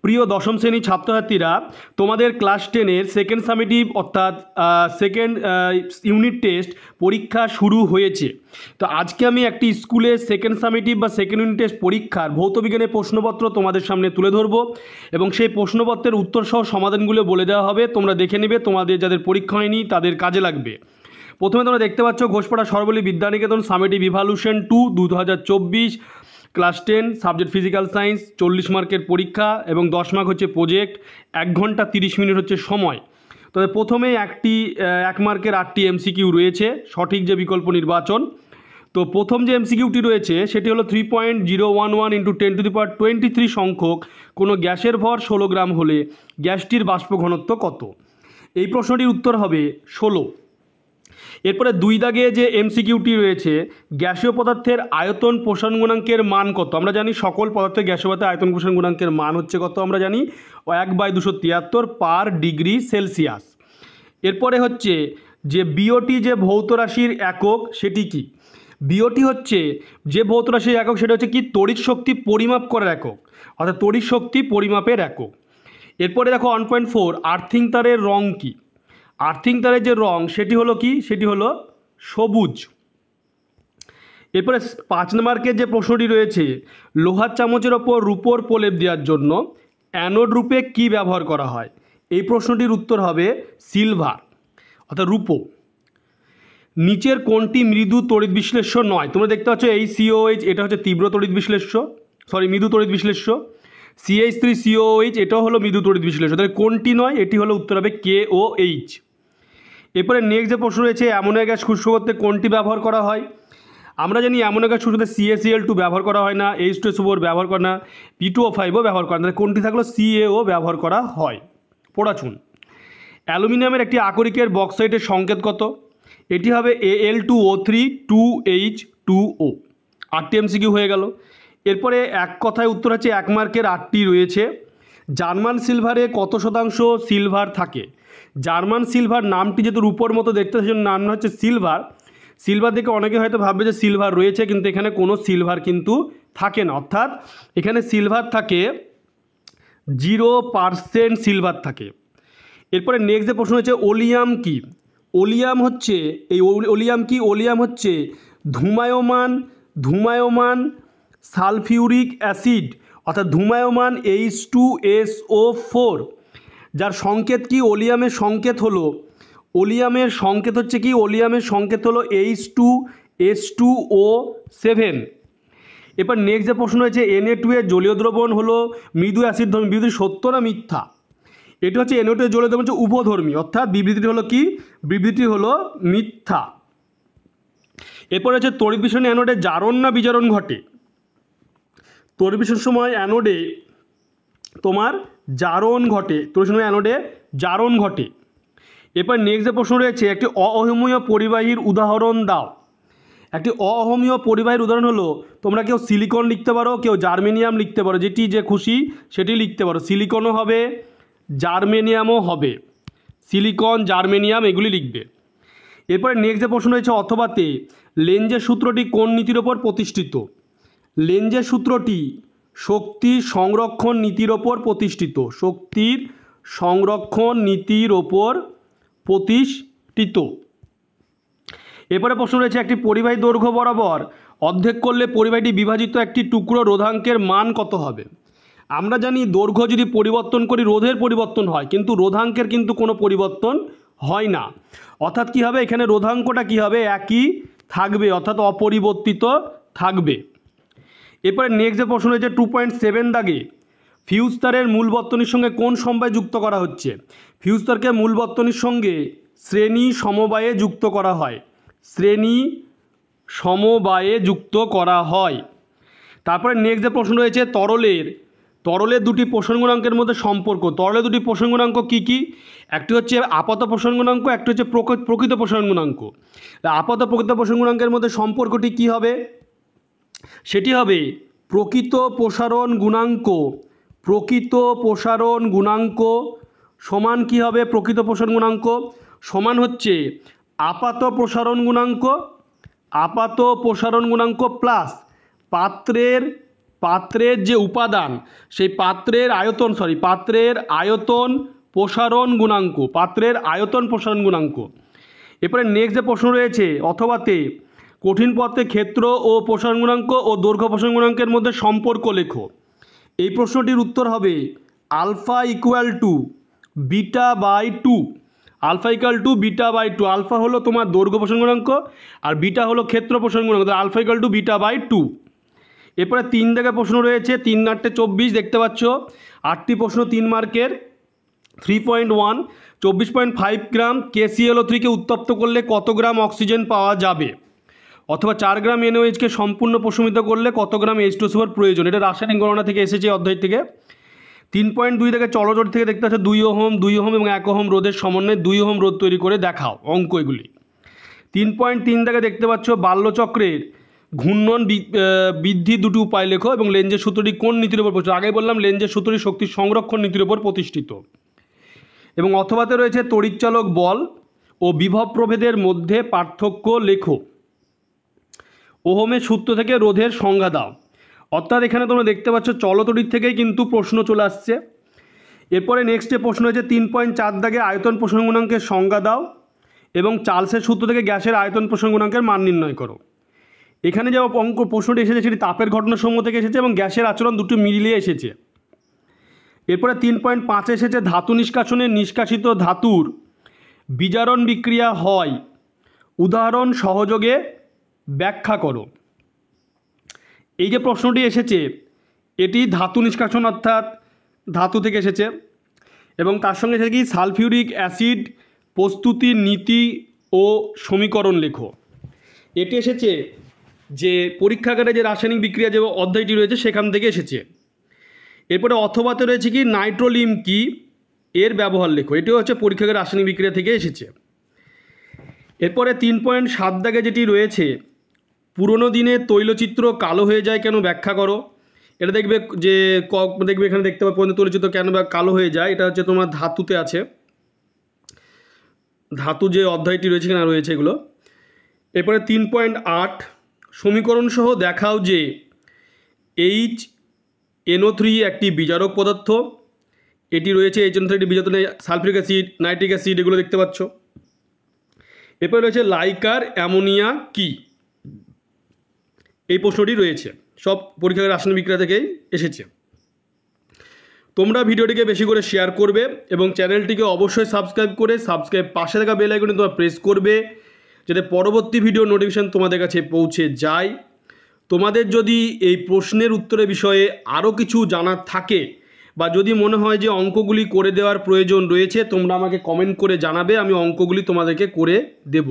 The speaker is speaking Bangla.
প্রিয় দশম শ্রেণী ছাত্রছাত্রীরা, তোমাদের ক্লাস 10-এর সেকেন্ড সামেটিভ অর্থাৎ সেকেন্ড ইউনিট টেস্ট পরীক্ষা শুরু হয়েছে। তো আজকে আমি একটি স্কুলে সেকেন্ড সামেটিভ বা সেকেন্ড ইউনিট টেস্ট পরীক্ষার ভৌতবিজ্ঞানের প্রশ্নপত্র তোমাদের সামনে তুলে ধরবো এবং সেই প্রশ্নপত্রের উত্তরসহ সমাধানগুলো বলে দেওয়া হবে। তোমরা দেখে নেবে, তোমাদের যাদের পরীক্ষা হয়নি তাদের কাজে লাগবে। প্রথমে তোমরা দেখতে পাচ্ছ Ghoshpara Sarvapalli Vidyaniketan summative evaluation 2 2024 class 10 subject physical science, 40 মার্কের পরীক্ষা এবং 10 মার্ক হচ্ছে প্রজেক্ট, 1 ঘন্টা 30 মিনিট হচ্ছে সময়। তবে প্রথমেই 1 মার্কের 8টি এমসিকিউ রয়েছে, সঠিক যে বিকল্প নির্বাচন। তো প্রথম যে এমসিকিউটি রয়েছে সেটি হলো 3.011 × 10⁻23 সংখ্যক কোনো গ্যাসের ভর 16 গ্রাম হলে গ্যাসটির বাষ্প ঘনত্ব কত? এই প্রশ্নটির উত্তর হবে 16। এরপরে 2 দাগে যে এমসিকিউটি রয়েছে, গ্যাসীয় পদার্থের আয়তন প্রসারণ গুণাঙ্কের মান কত? আমরা জানি সকল পদার্থের গ্যাসীয় পদার্থের আয়তন প্রসারণ গুণাঙ্কের মান হচ্ছে কত? আমরা জানি 1/273 পার ডিগ্রি সেলসিয়াস। এরপরে হচ্ছে যে বিওটি যে ভৌত রাশির একক সেটি কি? বিওটি হচ্ছে যে ভৌত রাশির একক সেটা হচ্ছে কি? তড়িৎ শক্তি পরিমাপ করার একক, অর্থাৎ তড়িৎ শক্তি পরিমাপের একক। এরপরে দেখো 1.4 আর্থিং তারের রং কি? আর্থিং তারের যে রং সেটি হলো কি? সেটি হলো সবুজ। এরপরে 5 নম্বরের যে প্রশ্নটি রয়েছে, লোহার চামচের ওপর রূপোর প্রলেপ দেওয়ার জন্য অ্যানোড রূপে কি ব্যবহার করা হয়? এই প্রশ্নটির উত্তর হবে সিলভার, অর্থাৎ রূপো। নিচের কোনটি মৃদু তড়িৎ বিশ্লেষ্য নয়? তোমরা দেখতে পাচ্ছ এই COH এটা হচ্ছে তীব্র তড়িৎ বিশ্লেষ্য, মৃদু তড়িৎ বিশ্লেষ্য। CH3COH এটাও হলো মৃদু তড়িৎ বিশ্লেষ্য। তাহলে কোনটি নয়? এটি হলো উত্তর হবে KOH। এরপরে নেক্সট যে প্রশ্ন রয়েছে, অ্যামোনিয়া গ্যাস শুষ্ক করতে কোনটি ব্যবহার করা হয়? আমরা জানি অ্যামোনিয়া গ্যাস শুষ্ক করতে CaCl2 ব্যবহার করা হয় না, H2SO4 ব্যবহার করা না, P2O5ও ব্যবহার করা না। তাহলে কোনটি থাকলো? CaO ব্যবহার করা হয়। পড়াচুন। অ্যালুমিনিয়ামের একটি আকরিকের বক্সাইটের সংকেত কত? এটি হবে Al2O3 2H2O। 8টি এমসিকিউ হয়ে গেল। এরপরে এক কথায় উত্তর হচ্ছে 1 মার্কের 8টি রয়েছে। জার্মান সিলভারে কত শতাংশ সিলভার থাকে? জার্মান সিলভার নামটি যেহেতু রূপোর মতো দেখতে, সেজন্য নাম হচ্ছে সিলভার। সিলভার দেখে অনেকে হয়তো ভাববে যে সিলভার রয়েছে, কিন্তু এখানে কোনো সিলভার কিন্তু থাকে না, অর্থাৎ এখানে সিলভার থাকে 0% সিলভার থাকে। এরপরে নেক্সট যে প্রশ্ন হচ্ছে ওলিয়াম কি? ওলিয়াম হচ্ছে ওলিয়াম কি? ওলিয়াম হচ্ছে ধূমায়মান সালফিউরিক অ্যাসিড, অর্থাৎ ধূমায়মান H2SO4, যার সংকেত কি? ওলিয়ামের সংকেত হলো ওলিয়ামের সংকেত হচ্ছে কি? ওলিয়ামের সংকেত হলো H2H2O7। এরপর নেক্সট যে প্রশ্ন হয়েছে Na2 এর জলীয় দ্রবণ হলো মৃদু অ্যাসিড ধর্মী, বিবৃতি সত্য না মিথ্যা? এটি হচ্ছে Na2 এর জলীয় দ্রবণ হচ্ছে উভধর্মী, অর্থাৎ বিবৃতিটি হলো কি? বিবৃতি হলো মিথ্যা। এরপর হচ্ছে তড়িৎ বিস্ফোরণে অ্যানোডে জারণ না বিজারণ ঘটে? তড়িৎ বিস্ফোরণের সময় অ্যানোডে তোমার জারণ ঘটে, তড়িৎ সময় অ্যানোডে জারণ ঘটে। এরপর নেক্সট যে প্রশ্ন রয়েছে, একটি অঅহমীয় পরিবাহীর উদাহরণ দাও। একটি অঅহমীয় পরিবাহীর উদাহরণ হলো, তোমরা কেউ সিলিকন লিখতে পারো, কেউ জার্মেনিয়াম লিখতে পারো, যেটি যে খুশি সেটি লিখতে পারো। সিলিকনও হবে, জার্মেনিয়ামও হবে, সিলিকন জার্মেনিয়াম এগুলি লিখবে। এরপরে নেক্সট যে প্রশ্ন রয়েছে অথবাতে, লেঞ্জের সূত্রটি কোন নীতির ওপর প্রতিষ্ঠিত? লেঞ্জের সূত্রটি শক্তি সংরক্ষণ নীতির ওপর প্রতিষ্ঠিত, শক্তির সংরক্ষণ নীতির ওপর প্রতিষ্ঠিত। এরপরে প্রশ্ন রয়েছে একটি পরিবাহী দৈর্ঘ্য বরাবর অর্ধেক করলে পরিবাহীটি বিভাজিত একটি টুকরো রোধাঙ্কের মান কত হবে? আমরা জানি দৈর্ঘ্য যদি পরিবর্তন করি রোধের পরিবর্তন হয়, কিন্তু রোধাঙ্কের কিন্তু কোনো পরিবর্তন হয় না, অর্থাৎ কী হবে? এখানে রোধাঙ্কটা কী হবে? একই থাকবে, অর্থাৎ অপরিবর্তিত থাকবে। এরপরে নেক্সট যে প্রশ্ন রয়েছে 2.7 দাগে, ফিউজ তারের মূল বর্তনীর সঙ্গে কোন সমবায় যুক্ত করা হচ্ছে? ফিউজ তারকে মূল বর্তনীর সঙ্গে শ্রেণী সমবায়ে যুক্ত করা হয়, শ্রেণী সমবায়ে যুক্ত করা হয়। তারপরে নেক্সট যে প্রশ্ন রয়েছে তরলের দুটি প্রসারণ গুণাঙ্কের মধ্যে সম্পর্ক। তরলের দুটি প্রসারণ গুণাঙ্ক কী কী? একটি হচ্ছে আপাত প্রসারণ গুণাঙ্ক, একটি হচ্ছে প্রকৃত প্রসারণ গুণাঙ্ক। আপাত প্রকৃত প্রসারণ গুণাঙ্কের মধ্যে সম্পর্কটি কী হবে? সেটি হবে প্রকৃত প্রসারণ গুণাঙ্ক সমান কী হবে? প্রকৃত প্রসারণ গুণাঙ্ক সমান হচ্ছে আপাত প্রসারণ গুণাঙ্ক প্লাস পাত্রের পাত্রের যে উপাদান সেই পাত্রের আয়তন প্রসারণ গুণাঙ্ক। এরপরে নেক্সট যে প্রশ্ন রয়েছে অথবাতে কঠিন পদার্থের ক্ষেত্র ও প্রসারণ গুণাঙ্ক ও দৈর্ঘ্য প্রসারণ গুণাঙ্কের মধ্যে সম্পর্ক লেখো। এই প্রশ্নটির উত্তর হবে alpha equal to beta by two. Alpha হলো তোমার দৈর্ঘ্য প্রসারণ গুণাঙ্ক আর বিটা হলো ক্ষেত্র প্রসারণ গুণাঙ্ক, alpha equal to beta by two. এরপরে 3 দাগের প্রশ্ন রয়েছে, 3 × 24 দেখতে পাচ্ছ, 8টি প্রশ্ন 3 মার্কের। 3.1 24.5 গ্রাম KClO3কে উত্তপ্ত করলে কত গ্রাম অক্সিজেন পাওয়া যাবে, অথবা 4 গ্রাম NaOH কে সম্পূর্ণ প্রশমিত করলে কত গ্রাম H2SO4 প্রয়োজন। এটা রাসায়নিক গণনা থেকে এসেছে অধ্যায় থেকে। 3.2 থেকে চলজোড় থেকে দেখতে পাচ্ছ 2 ওহম এবং 1 ওহম রোধের সমন্বয়ে 2 ওহম রোধ তৈরি করে দেখাও, অঙ্ক এগুলি। 3.3 থেকে দেখতে পাচ্ছ বাল্যচক্রের ঘূর্ণন বৃদ্ধি দুটি উপায় লেখো এবং লেঞ্জের সূত্রটি কোন নীতির উপর প্রতিষ্ঠিত। আগে বললাম লেঞ্জের সূত্রটি শক্তি সংরক্ষণ নীতির উপর প্রতিষ্ঠিত। এবং অথবাতে রয়েছে তড়িৎচালক বল ও বিভব প্রভেদের মধ্যে পার্থক্য লেখো। ওহমের সূত্র থেকে রোধের সংজ্ঞা দাও। অর্থাৎ এখানে তোমরা দেখতে পাচ্ছ চলতড়িৎ থেকেই কিন্তু প্রশ্ন চলে আসছে। এরপরে নেক্সটে প্রশ্ন হয়েছে 3.4 দাগে আয়তন প্রসারণ গুণাঙ্কের সংজ্ঞা দাও এবং চার্লসের সূত্র থেকে গ্যাসের আয়তন প্রসারণ গুণাঙ্কের মান নির্ণয় করো। এখানে যে প্রশ্নটি এসেছে সেটি তাপের ঘটনাসমূহ থেকে এসেছে এবং গ্যাসের আচরণ দুটি মিলিয়ে এসেছে। এরপরে 3.5 এসেছে ধাতু নিষ্কাশনে নিষ্কাশিত ধাতুর বিজারণ বিক্রিয়া হয়, উদাহরণ সহযোগে ব্যাখ্যা করো। এই যে প্রশ্নটি এসেছে এটি ধাতু নিষ্কাশন অর্থাৎ ধাতু থেকে এসেছে এবং তার সঙ্গে এসেছে কি সালফিউরিক অ্যাসিড প্রস্তুতির নীতি ও সমীকরণ লেখো। এটি এসেছে যে পরীক্ষাগারে যে রাসায়নিক বিক্রিয়া যে অধ্যায়টি রয়েছে সেখান থেকে এসেছে। এরপরে অথবাতে রয়েছে কি নাইট্রোলিম কি, এর ব্যবহার লেখো। এটিও হচ্ছে পরীক্ষাগারে রাসায়নিক বিক্রিয়া থেকে এসেছে। এরপরে 3.7 দাগে যেটি রয়েছে পুরনো দিনে তৈলচিত্র কালো হয়ে যায় কেন ব্যাখ্যা করো। এটা দেখবে যে এখানে দেখতে পাবে তৈলচিত্র কেন কালো হয়ে যায়, এটা হচ্ছে তোমার ধাতুতে আছে, ধাতু যে অধ্যায়টি রয়েছে এখানে রয়েছে এগুলো। এরপরে 3.8 সমীকরণ সহ দেখাও যে HNO3 একটি বিজারক পদার্থ। এটি রয়েছে HNO3 একটি বিজারক, সালফিউরিক অ্যাসিড, নাইট্রিক অ্যাসিড এগুলো দেখতে পাচ্ছ। এরপরে রয়েছে লাইকার অ্যামোনিয়া কি, এই প্রশ্নটি রয়েছে, সব পরীক্ষাগারে রাসায়নিক বিক্রিয়া থেকেই এসেছে। তোমরা ভিডিওটিকে বেশি করে শেয়ার করবে এবং চ্যানেলটিকে অবশ্যই সাবস্ক্রাইব পাশে থাকা বেল আইকনে তোমরা প্রেস করবে যাতে পরবর্তী ভিডিও নোটিফিকেশন তোমাদের কাছে পৌঁছে যায়। তোমাদের যদি এই প্রশ্নের উত্তরের বিষয়ে আরও কিছু জানার থাকে বা যদি মনে হয় যে অঙ্কগুলি করে দেওয়ার প্রয়োজন রয়েছে তোমরা আমাকে কমেন্ট করে জানাবে, আমি অঙ্কগুলি তোমাদেরকে করে দেব।